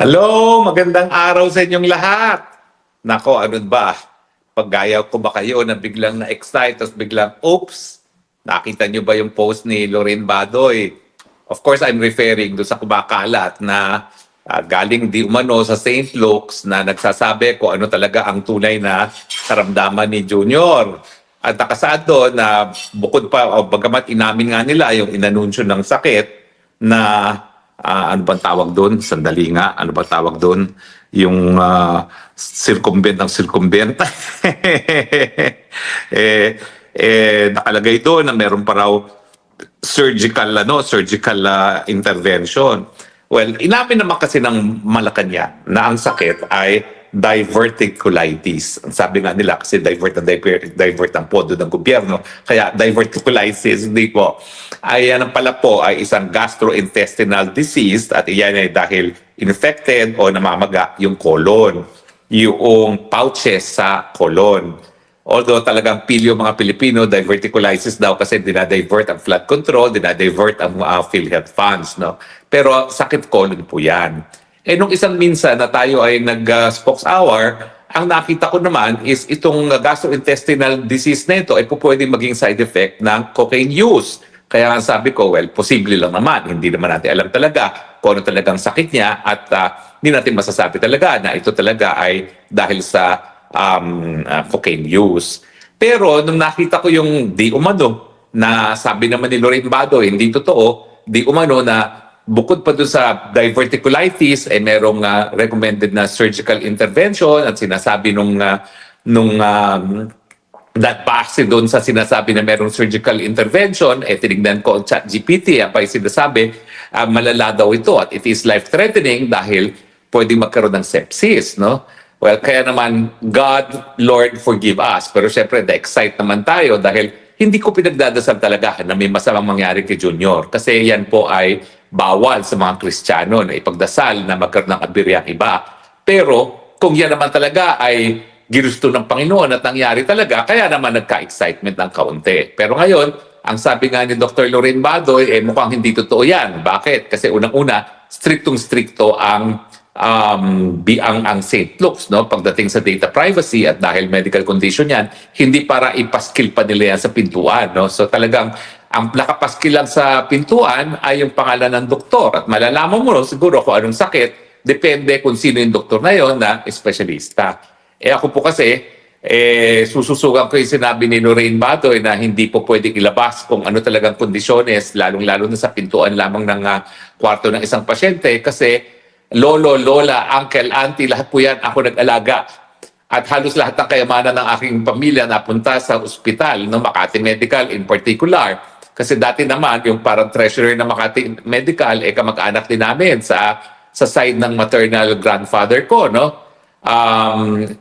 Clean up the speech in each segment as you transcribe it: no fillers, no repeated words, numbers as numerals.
Hello, magandang araw sa inyong lahat. Nako, ano ba? Paggaya ko ba kayo na biglang na-excite tapos biglang, oops, nakita nyo ba yung post ni Lorraine Badoy? Of course, I'm referring do sa kumakalat na galing di umano sa St. Luke's na nagsasabi kung ano talaga ang tunay na karamdaman ni Junior. At nakasaad doon na bukod pa, o bagamat inamin nga nila yung inanunsyo ng sakit na ano bang tawag doon? Sandali nga, ano bang tawag doon? Yung circumvent ng circumvent. Nakalagay doon na meron pa raw surgical intervention. Well, inamin naman kasi ng Malacanang na ang sakit ay diverticulitis. Ang sabi nga nila kasi divert ang pondo ng gobyerno. Kaya diverticulitis, hindi po. Ay yan pala po ay isang gastrointestinal disease at iyan ay dahil infected o namamaga yung colon, yung pouches sa colon. Although talagang pilyo mga Pilipino, diverticulitis daw kasi dinadivert ang flood control, dinadivert ang PhilHealth funds. No? Pero sakit colon po yan. Nung isang minsan na tayo ay nag-spokes hour, ang nakita ko naman is itong gastrointestinal disease na ito ay po pwedeng maging side effect ng cocaine use. Kaya nga sabi ko, well, posible lang naman. Hindi naman natin alam talaga kung ano talagang sakit niya at hindi natin masasabi talaga na ito talaga ay dahil sa cocaine use. Pero nung nakita ko yung di umano na sabi naman ni Lorraine Badoy, hindi totoo, di umano na bukod pa doon sa diverticulitis, ay merong recommended na surgical intervention at sinasabi nung that base doon sa sinasabi na merong surgical intervention, tinignan ko ang ChatGPT, pa yung sinasabi, malala daw ito at it is life-threatening dahil pwedeng magkaroon ng sepsis, no? Well, kaya naman, God, Lord, forgive us. Pero syempre, na-excite naman tayo dahil hindi ko pinagdadasal talaga na may masamang mangyari kay Junior. Kasi yan po ay bawal sa mga Kristiyano na ipagdasal na magkaroon ng abirya iba. Pero kung yan naman talaga ay ginusto ng Panginoon at nangyari talaga, kaya naman nagka-excitement ng kaunti. Pero ngayon, ang sabi nga ni Dr. Lorraine Badoy, mukhang hindi totoo yan. Bakit? Kasi unang-una, striktong-strikto ang St. Luke's, no, pagdating sa data privacy at dahil medical condition yan, hindi para ipaskil pa nila yan sa pintuan. No? So talagang ang nakapaskil lang sa pintuan ay yung pangalan ng doktor at malalaman mo siguro kung anong sakit, depende kung sino yung doktor na yon na espesyalista. Ako po kasi, sususugan ko yung sinabi ni Lorraine Badoy na hindi po pwedeng ilabas kung ano talagang kondisyones, lalong-lalo na sa pintuan lamang ng kwarto ng isang pasyente kasi lolo, lola, uncle, auntie, lahat po yan ako nag-alaga. At halos lahat ng kayamanan ng aking pamilya napunta sa ospital, no, Makati Medical in particular. Kasi dati naman, yung parang treasurer ng Makati Medical, kamag-anak din namin sa side ng maternal grandfather ko, no?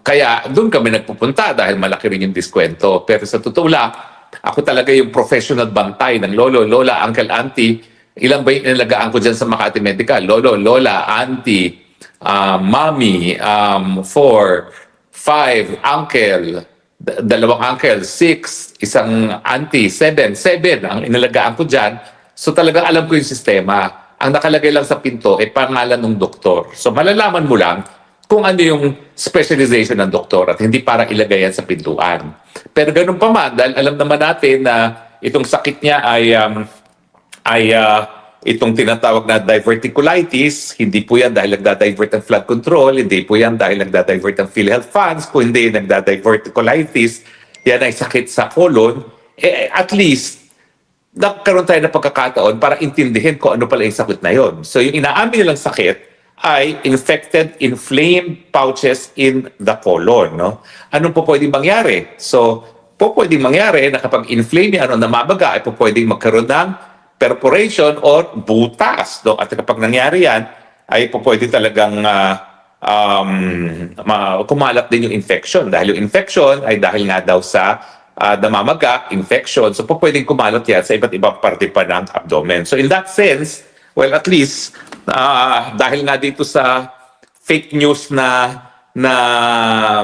Kaya doon kami nagpupunta dahil malaki rin yung diskwento. Pero sa totoo lang, ako talaga yung professional bantay ng lolo, lola, uncle, auntie. Ilan ba yung inalagaan ko dyan sa Makati Medical? Lolo, lola, auntie, mommy, 4, 5, uncle, dalawang uncle, 6, isang auntie, 7 ang inalagaan ko dyan. So talagang alam ko yung sistema. Ang nakalagay lang sa pinto ay pangalan ng doktor. So malalaman mo lang kung ano yung specialization ng doktor at hindi para ilagay yan sa pintuan. Pero ganun pa man, dahil alam naman natin na itong sakit niya ay itong tinatawag na diverticulitis, hindi po yan dahil nagda-divert ng flood control, hindi po yan dahil nagda-divert ng PhilHealth funds, kung hindi nagda-diverticulitis, yan ay sakit sa colon, at least, nagkaroon tayo ng pagkakataon para intindihin kung ano pala yung sakit na yon. So yung inaamin nilang sakit ay infected, inflamed pouches in the colon. No? Anong po pwedeng mangyari? So, po pwedeng mangyari na kapag inflame yan o namabaga, ay po pwedeng magkaroon ng perforation or butas. No? At kapag nangyari yan, ay po pwede talagang kumalat din yung infection. Dahil yung infection ay dahil nga daw sa namamaga, infection. So po pwedeng kumalat yan sa iba't ibang parte pa ng abdomen. So in that sense, well, at least, dahil nga dito sa fake news na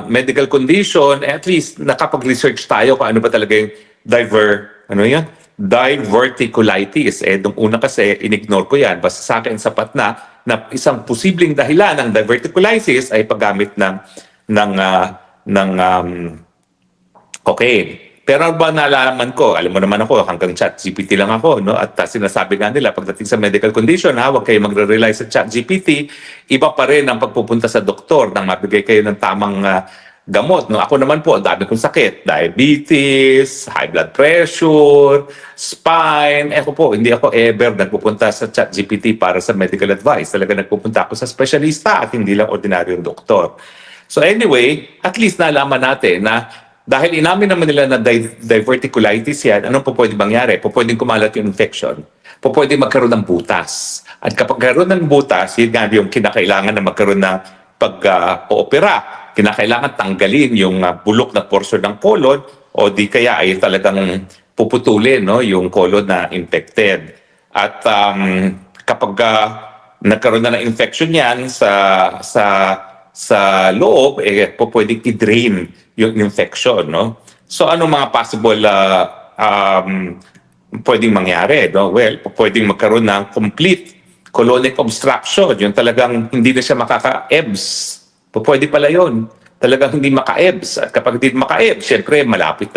medical condition, at least nakapag-research tayo kung ano ba talaga yung diverticulitis. Nung una kasi, in-ignore ko yan. Basta sa akin, sapat na na isang posibleng dahilan ng diverticulitis ay paggamit ng cocaine. Pero ba nalaman ko, alam mo naman ako, hanggang ChatGPT lang ako, no? At sinasabi nga nila, pagdating sa medical condition, huwag kayo magre-rely sa ChatGPT, iba pa rin ang pagpupunta sa doktor nang mabigay kayo ng tamang gamot. No? Ako naman po, ang dami kong sakit. Diabetes, high blood pressure, spine. Ako po, hindi ako ever nagpupunta sa ChatGPT para sa medical advice. Talaga nagpupunta ako sa specialista at hindi lang ordinaryong doktor. So anyway, at least nalaman natin na dahil inamin naman nila na diverticulitis yan, ano po pwede mangyari? Po pwedeng kumalat yung infection. Po pwede magkaroon ng butas. At kapag karoon ng butas, yun nga yung kinakailangan na magkaroon ng pag-opera. Kinakailangan tanggalin yung bulok na portion ng colon o di kaya ay talagang puputulin, no, yung colon na infected. At kapag nagkaroon na ng infection yan sa loob, po pwedeng i-drain yung infection, no? So, anong mga possible pwedeng mangyari, no? Well, pwedeng magkaroon ng complete colonic obstruction, yung talagang hindi na siya makaka-EBS. Pwede pala yun. Talagang hindi maka-EBS. At kapag hindi maka-EBS, syempre, malapit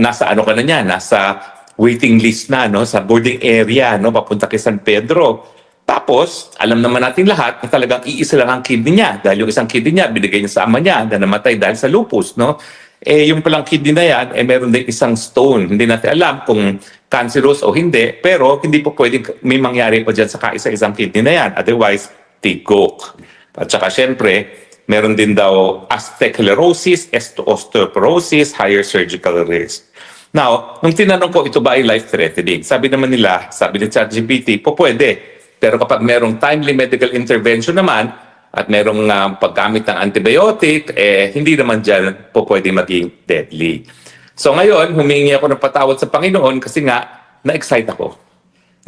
nasa ano ka na niya, nasa waiting list na, no? Sa boarding area, no? Papunta kay San Pedro. Tapos, alam naman natin lahat na talagang iisa lang ang kidney niya. Dahil yung isang kidney niya, binigay niya sa ama niya na namatay dahil sa lupus, no? Yung palang kidney na yan, meron din isang stone. Hindi natin alam kung cancerous o hindi, pero hindi po pwedeng may mangyari pa dyan sa kaisa-isang kidney na yan. Otherwise, tigok. At saka syempre, meron din daw asthenclerosis, osteoporosis, higher surgical risk. Now, nung tinanong ko ito ba ay life-threatening, sabi naman nila, sabi ni ChatGPT, pwede. Pero kapag merong timely medical intervention naman at merong paggamit ng antibiotic, hindi naman dyan po pwede maging deadly. So ngayon, humingi ako ng patawad sa Panginoon kasi nga, na-excite ako.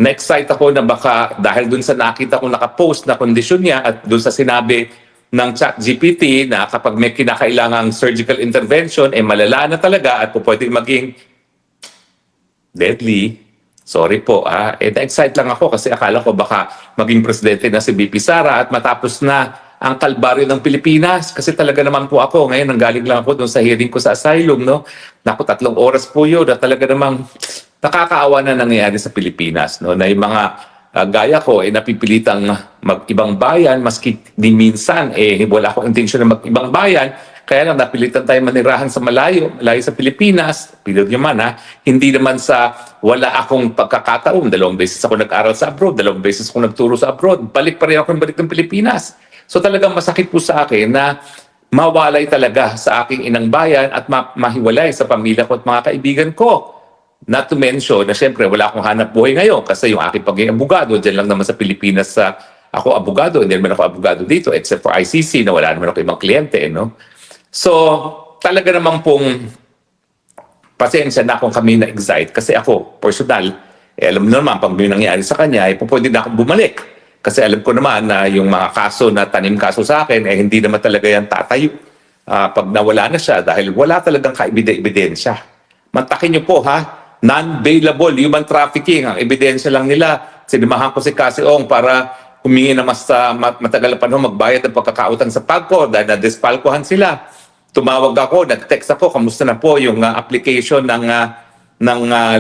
Na-excite ako na baka dahil dun sa nakita kong nakapost na kondisyon niya at dun sa sinabi ng ChatGPT na kapag may kinakailangang surgical intervention, malala na talaga at po pwede maging deadly. Sorry po, na-excite lang ako kasi akala ko baka maging presidente na si BP Sara at matapos na ang kalbaryo ng Pilipinas. Kasi talaga naman po ako, ngayon nanggaling lang ako doon sa hearing ko sa asylum, no? Naku, 3 oras po yun na talaga namang nakakaawa na nangyayari sa Pilipinas, no? Na yung mga gaya ko, napipilitang mag-ibang bayan, maski di minsan, wala akong intensyon na mag-ibang bayan, kaya lang napilitan tayo manirahan sa malayo sa Pilipinas, pilot nyo man hindi naman sa wala akong pagkakataon. 2 beses ako nag-aral sa abroad, 2 beses ako nagturo sa abroad, balik pa rin ako ng Pilipinas. So talagang masakit po sa akin na mawalay talaga sa aking inang bayan at mahiwalay sa pamilya ko at mga kaibigan ko. Not to mention na syempre wala akong hanap buhay ngayon kasi yung aking pagiging abogado, dyan lang naman sa Pilipinas ako abogado, hindi naman ako abogado dito except for ICC na wala naman ako ibang kliyente, no? So, talaga naman pong pasensya na kung kami na-excite kasi ako, personal, alam mo naman, pag may nangyari sa kanya, pwede na akong bumalik. Kasi alam ko naman na yung mga kaso na tanim kaso sa akin, hindi naman talaga yan tatayo pag nawala na siya dahil wala talagang ebidensya. Mantakin niyo po non-bailable human trafficking, ang ebidensya lang nila. Sinimahan ko si Casiong para humingi na mas matagal na panahon magbayad ng pagkakautang sa PAGCOR dahil na-despalcohan sila. Tumawag ako, nag-text ako, kamusta na po yung application ng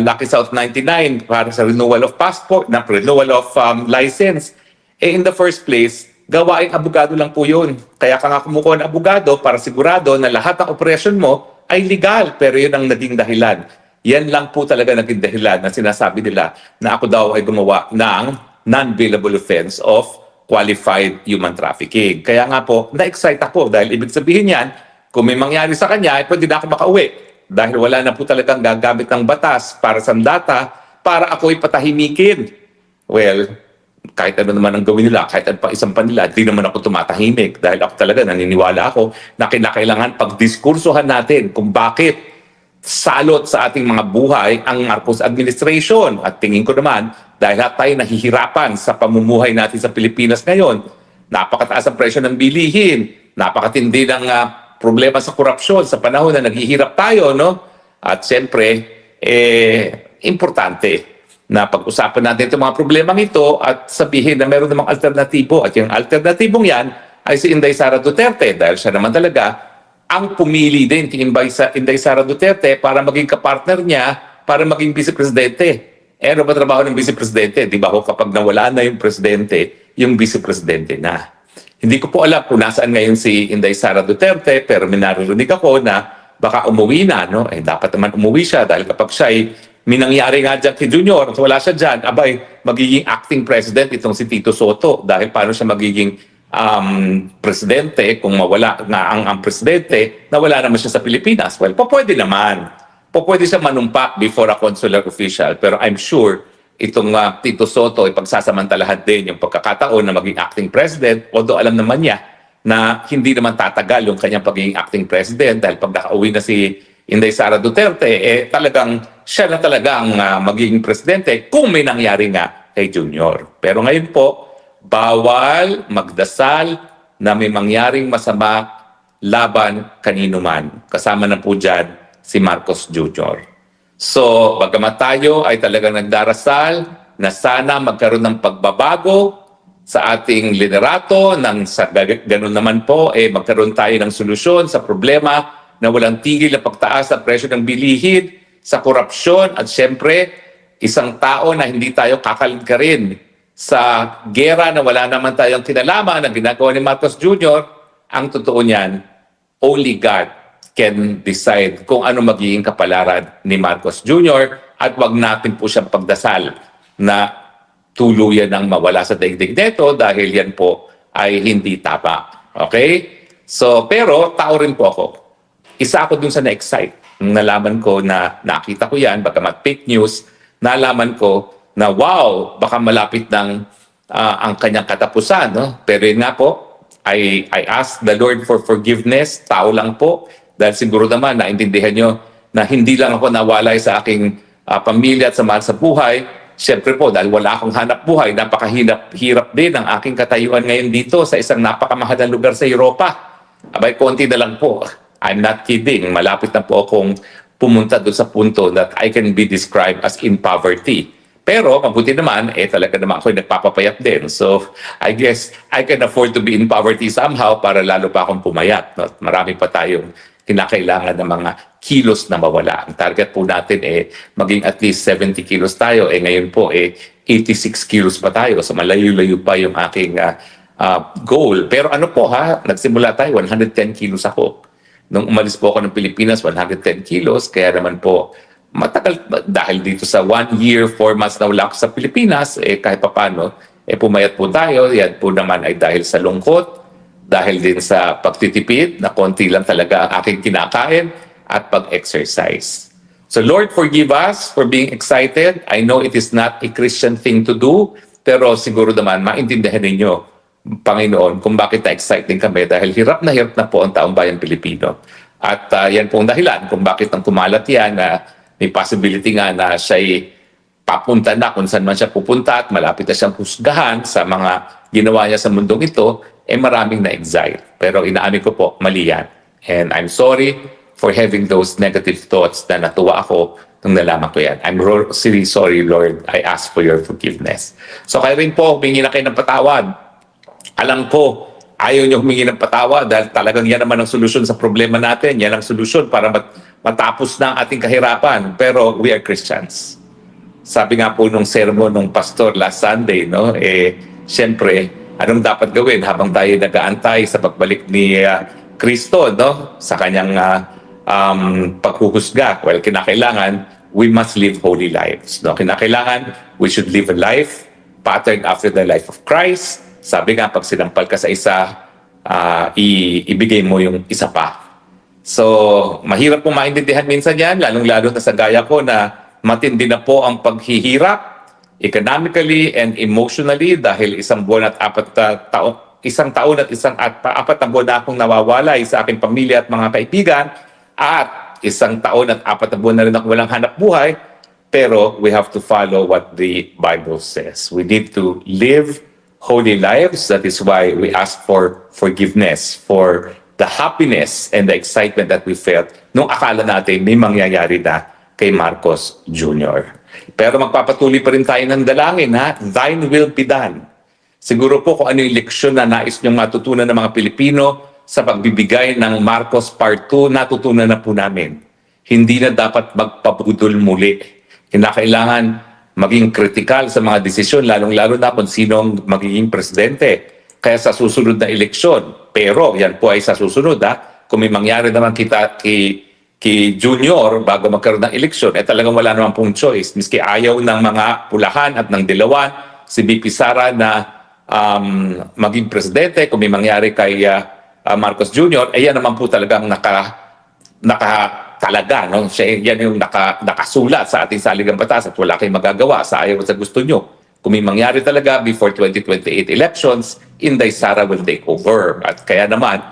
Lucky South 99 para sa renewal of passport, na renewal of license. In the first place, gawaing abogado lang po yun. Kaya ka nga kumukuha ng abogado para sigurado na lahat ng operasyon mo ay legal, pero yun ang naging dahilan. Yan lang po talaga naging dahilan na sinasabi nila na ako daw ay gumawa ng non-bailable offense of qualified human trafficking. Kaya nga po, na-excite ako dahil ibig sabihin yan, kung may mangyari sa kanya, pwede na ako makauwi. Dahil wala na po talagang gagamit ng batas para sa data para ako'y patahimikin. Well, kahit ano naman ang gawin nila, kahit ano pa isang pa nila, di naman ako tumatahimik. Dahil ako talaga naniniwala ako na kailangan pagdiskursuhan natin kung bakit salot sa ating mga buhay ang Marcos administration. At tingin ko naman, dahil tayo nahihirapan sa pamumuhay natin sa Pilipinas ngayon, napakataas ang presyo ng bilihin, napakatindi ng problema sa korupsyon sa panahon na naghihirap tayo, no? At siyempre, importante na pag-usapan natin itong mga problemang ito at sabihin na meron namang alternatibo. At yung alternatibong yan ay si Inday Sara Duterte dahil siya naman talaga ang pumili din kay Inday Sara Duterte para maging kapartner niya para maging vice-presidente. Eh, ano ba trabaho ng vice-presidente? Di ba ho, kapag nawala na yung presidente, yung vice-presidente na. Hindi ko po alam kung nasaan ngayon si Inday Sara Duterte, pero may naririnig ako na baka umuwi na, no? Eh, dapat naman umuwi siya dahil kapag siya ay minangyari nga dyan kay Junior, at wala siya dyan, abay, magiging acting president itong si Tito Soto. Dahil paano siya magiging presidente kung mawala nga ang presidente, nawala naman siya sa Pilipinas? Well, pwede naman. Pwede siya manumpa before a consular official. Pero I'm sure itong Tito Soto ay pagsasamantalahan din yung pagkakataon na maging acting president, although alam naman niya na hindi naman tatagal yung kanyang pagiging acting president dahil pag nakauwi na si Inday Sara Duterte, eh talagang siya na talagang magiging presidente kung may nangyari nga kay Junior. Pero ngayon po, bawal magdasal na may mangyaring masama laban kanino man. Kasama na po dyan si Marcos Jr. So, bagamat tayo ay talagang nagdarasal na sana magkaroon ng pagbabago sa ating liderato, nang sa ganun naman po, eh magkaroon tayo ng solusyon sa problema na walang tigil na pagtaas sa presyo ng bilihin, sa korupsyon, at syempre, isang tao na hindi tayo kakalingkarin sa gera na wala naman tayong kinalaman na ginagawa ni Marcos Jr., ang totoo niyan, only God can decide kung ano magiging kapalaran ni Marcos Jr. at wag natin po siyang pagdasal na tuluyan ng mawala sa daigdig nito dahil yan po ay hindi tama. Okay? So, pero tao rin po ako. Isa ako dun sa na-excite. Nalaman ko na nakita ko yan, bagamat fake news, nalaman ko na wow, baka malapit ng ang kanyang katapusan. No? Pero yun nga po, I asked the Lord for forgiveness, tao lang po, dahil siguro naman naintindihan nyo na hindi lang ako nawalay sa aking pamilya at samahan sa buhay. Siyempre po, dahil wala akong hanap buhay, napakahirap din ang aking katayuan ngayon dito sa isang napakamahal na lugar sa Europa. Abay, konti na lang po. I'm not kidding. Malapit na po akong pumunta doon sa punto that I can be described as in poverty. Pero mabuti naman, talaga naman ako nagpapapayat din. So, I guess I can afford to be in poverty somehow para lalo pa akong pumayat. No? Marami pa tayong kinakailangan ng mga kilos na mawala. Ang target po natin maging at least 70 kilos tayo. Ngayon po 86 kilos pa tayo. So malayo-layo pa yung aking goal. Pero ano po nagsimula tayo, 110 kilos ako. Nung umalis po ako ng Pilipinas, 110 kilos. Kaya naman po, matagal, dahil dito sa 1 year, 4 months na wala ako sa Pilipinas, kahit pa paano, pumayat po tayo. Yan po naman ay dahil sa lungkot, dahil din sa pagtitipid, na konti lang talaga ang aking kinakain, at pag-exercise. So Lord, forgive us for being excited. I know it is not a Christian thing to do, pero siguro naman maintindihan ninyo, Panginoon, kung bakit na-exciting kami dahil hirap na po ang taong bayan Pilipino. At yan pong dahilan kung bakit nang kumalat yan na may possibility nga na siya'y papunta na kung saan man siya pupunta at malapit na siyang husgahan sa mga ginawa niya sa mundong ito, maraming na-exile. Pero inaamin ko po, mali yan. And I'm sorry for having those negative thoughts na natuwa ako nung nalaman ko yan. I'm really sorry, Lord. I ask for your forgiveness. So kayo rin po, humingi na kayo ng patawad. Alam ko, ayaw niyo humingi ng patawad dahil talagang yan naman ang solusyon sa problema natin. Yan ang solusyon para matapos na ang ating kahirapan. Pero we are Christians. Sabi nga po nung sermon ng pastor last Sunday, no? Siyempre, anong dapat gawin habang tayo nag-aantay sa pagbalik ni Kristo, no? Sa kanyang paghuhusga? Well, kinakailangan, we must live holy lives. No? Kinakailangan, we should live a life patterned after the life of Christ. Sabi nga, pag sinampal ka sa isa, ibigay mo yung isa pa. So, mahirap po maintindihan minsan yan, lalong-lalo na sa gaya ko na matindi na po ang paghihirap economically and emotionally dahil isang taon at apat na buwan na akong nawawalay sa aking pamilya at mga kaibigan at isang taon at 4 na buwan na rin ako walang hanap buhay. Pero we have to follow what the Bible says. We need to live holy lives. That is why we ask for forgiveness for the happiness and the excitement that we felt nung akala natin may mangyayari na kay Marcos Jr. Pero magpapatuloy pa rin tayo ng dalangin, ha? Thine will be done. Siguro po kung ano yung leksyon na nais niyong matutunan ng mga Pilipino sa pagbibigay ng Marcos Part 2, natutunan na po namin. Hindi na dapat magpabudol muli. Kinakailangan maging kritikal sa mga desisyon, lalong-lalo na kung sino ang magiging presidente. Kaya sa susunod na eleksyon, pero yan po ay sa susunod, ha? Kung may mangyari naman kay Junior bago magkaroon ng eleksyon, talagang wala naman pong choice. Miski ayaw ng mga pulahan at ng dilawan, si BP Sara na maging presidente, kung may mangyari kay Marcos Jr., yan naman po talagang talaga, no? Yan yung nakasulat sa ating saligang batas at wala kayong magagawa sa ayaw at sa gusto nyo. Kung may mangyari talaga before 2028 elections, Inday Sara will take over. At kaya naman,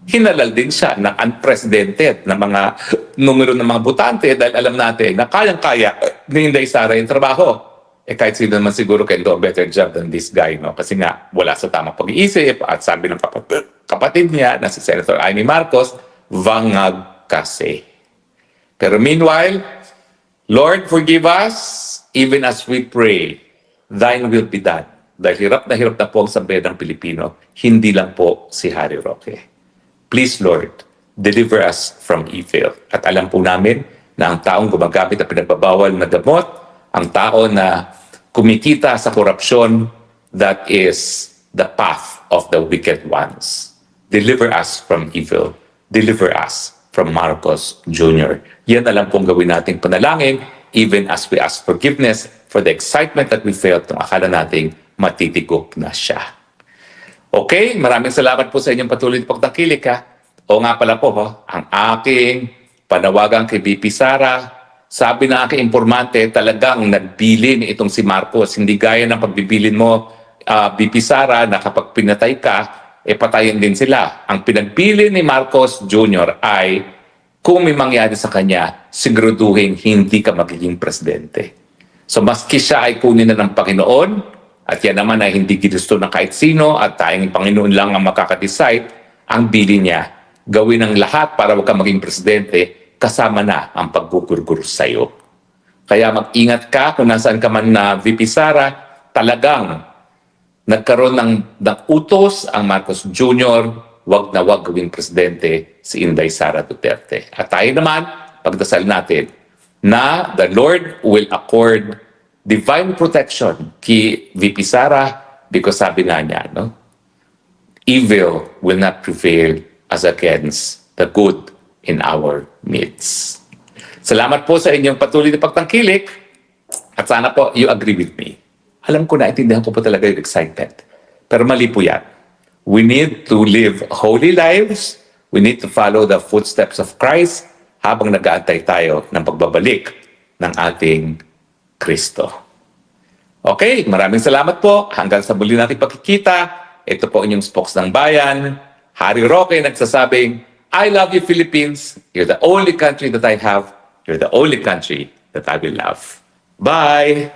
hinalal din siya ng unprecedented na mga numero ng mga botante dahil alam natin na kayang-kaya ni Inday Sara yung trabaho. Kahit sino naman siguro can do a better job than this guy, no? Kasi nga, wala sa tamang pag-iisip at sabi ng kapatid niya na si Senator Amy Marcos, vangag kasi. Pero meanwhile, Lord, forgive us even as we pray, thine will be done. Dahil hirap na po ang sambayan ng Pilipino, hindi lang po si Harry Roque. Please, Lord, deliver us from evil. At alam po namin na ang taong gumagamit ng pinagbabawal na gamot, ang tao na kumikita sa korupsyon, that is the path of the wicked ones. Deliver us from evil. Deliver us from Marcos Jr. Yan na lang pong gawin nating panalangin, even as we ask forgiveness for the excitement that we felt nung akala nating matitigok na siya. Okay, maraming salamat po sa inyong patuloy na pagtangkilik, ha. O nga pala po, ang aking panawagan kay BP Sara, sabi ng aking informante, talagang nagbilin itong si Marcos. Hindi gaya ng pagbibilin mo, BP Sara, na kapag pinatay ka, patayin din sila. Ang pinagbilin ni Marcos Jr. ay kung may mangyari sa kanya, siguraduhin hindi ka magiging presidente. So maski siya ay kunin na ng Panginoon, at yan naman ay hindi ginusto ng kahit sino at tayong Panginoon lang ang makakadecide, ang bili niya, gawin ang lahat para wag ka maging presidente, kasama na ang paggugurgur sa iyo. Kaya mag-ingat ka kung nasaan ka man na VP Sara, talagang nagkaroon ng utos ang Marcos Jr., wag na wag gawing presidente si Inday Sara Duterte. At tayo naman, pagdasal natin na the Lord will accord divine protection kay VP Sara because sabi nga niya, no? Evil will not prevail as against the good in our midst. Salamat po sa inyong patuloy na pagtangkilik at sana po you agree with me. Alam ko na, intindihan ko po talaga yung excitement. Pero mali po yan. We need to live holy lives. We need to follow the footsteps of Christ habang nag-aantay tayo ng pagbabalik ng ating Kristo. Okay, maraming salamat po. Hanggang sa muli nating pagkikita. Ito po inyong spokes ng bayan. Harry Roque nagsasabing, I love you, Philippines. You're the only country that I have. You're the only country that I will love. Bye!